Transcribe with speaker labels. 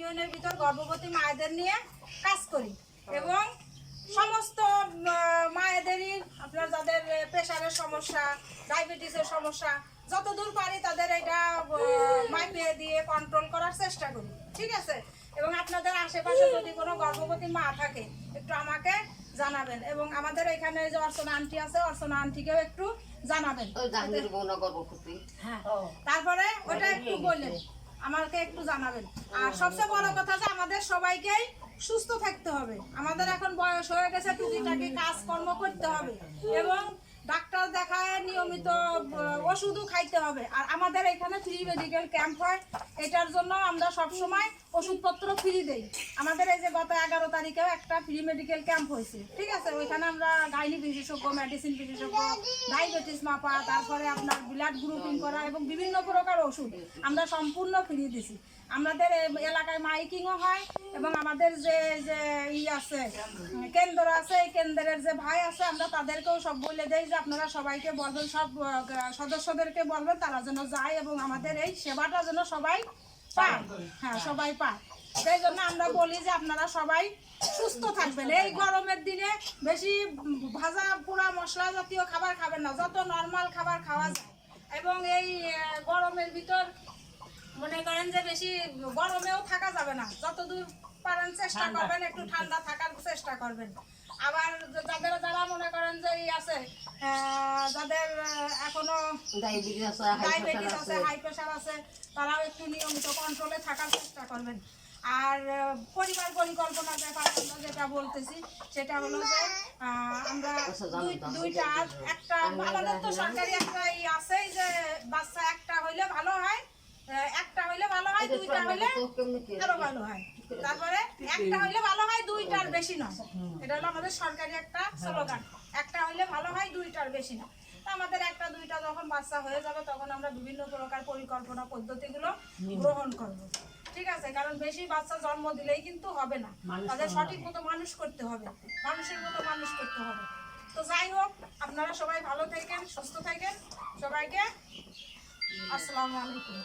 Speaker 1: ইউনিয়নের ভিতর গর্ভবতী মায়েদের নিয়ে কাজ করি এবং সমস্ত মায়েদেরই আপনার যাদের প্রেশারের সমস্যা, ডায়াবেটিসের সমস্যা, যতদূর পারি তাদের এটা মাইপে দিয়ে কন্ট্রোল করার চেষ্টা করি, ঠিক আছে। এবং আপনাদের আশেপাশে যদি কোনো গর্ভবতী মা থাকে একটু আমাকে জানাবেন, এবং আমাদের এখানে যে অর্চনা আন্টি আছে, অর্চনা আন্টিকেও একটু জানাবেন। হ্যাঁ, তারপরে ওটা একটু বললেন, আমাকে একটু জানাবেন। আর সবচেয়ে বড় কথা যে আমাদের সবাইকেই সুস্থ থাকতে হবে। আমাদের এখন বয়স হয়ে গেছে, টুকিটাকি কাজকর্ম করতে হবে এবং ডাক্তার দেখায় নিয়মিত ওষুধও খাইতে হবে। আর আমাদের এখানে ফ্রি মেডিকেল ক্যাম্প হয়, এটার জন্য আমরা সবসময় ওষুধপত্র ফ্রি দেই। আমাদের এই যে গত 11 তারিখেও একটা ফ্রি মেডিকেল ক্যাম্প হয়েছে, ঠিক আছে। ওইখানে আমরা গাইনি বিশেষজ্ঞ, মেডিসিন বিশেষজ্ঞ, ডায়াবেটিস মাপা, তারপরে আপনার ব্লাড গ্রুপিং করা এবং বিভিন্ন প্রকার ওষুধ আমরা সম্পূর্ণ ফ্রি দিছি। আমাদের এলাকায় মাইকিংও হয় এবং আমাদের যে যে আছে কেন্দ্র আছে, এই কেন্দ্রের যে ভাই আছে আমরা তাদেরকেও সব বলে দেই যে আপনারা সবাইকে বলবেন, সব সদস্যদেরকে বলবেন তারা যেন যায় এবং আমাদের এই সেবাটা যেন সবাই পায়। হ্যাঁ, সবাই পায়। সেই জন্য আমরা বলি যে আপনারা সবাই সুস্থ থাকবেন। এই গরমের দিনে বেশি ভাজা পোড়া মশলা জাতীয় খাবার খাবেন না, যত নর্মাল খাবার খাওয়া যায়। এবং এই গরমের ভিতর মনে করেন যে বেশি গরমেও থাকা যাবে না, যতদূর পারেন চেষ্টা করবেন একটু ঠান্ডা থাকার চেষ্টা করবেন। আবার যারা মনে করেন যে আছে, যাদের এখনো ডায়াবেটিস আছে, হাই প্রেশার আছে, তারাও একটু নিয়মিত কন্ট্রোলে থাকার চেষ্টা করবেন। আর পরিবার পরিকল্পনার ব্যাপারে আমরা যেটা বলতেছি সেটা হলো যে আমরা দুইটা একটা আমাদের তো সরকারি একটা আছে যে বাচ্চা একটা হইলে ভালো হয়, একটা হইলে ভালো হয়, দুইটা হইলে আরো ভালো হয়। তারপরে একটা হইলে ভালো হয়, দুইটার বেশি নয়। এটা হলো আমাদের সরকারি একটা স্লোগান, একটা হইলে ভালো হয়, দুইটার বেশি না। আমাদের একটা দুইটা যখন বাচ্চা হয়ে যাবে তখন আমরা বিভিন্ন প্রকার পরিকল্পনা পদ্ধতিগুলো গ্রহণ করব, ঠিক আছে। কারণ বেশি বাচ্চা জন্ম দিলেই কিন্তু হবে না, তাদের সঠিক মতো মানুষ করতে হবে, মানুষের মতো মানুষ করতে হবে। তো যাই হোক, আপনারা সবাই ভালো থাকেন, সুস্থ থাকেন। সবাইকে আসসালামু আলাইকুম।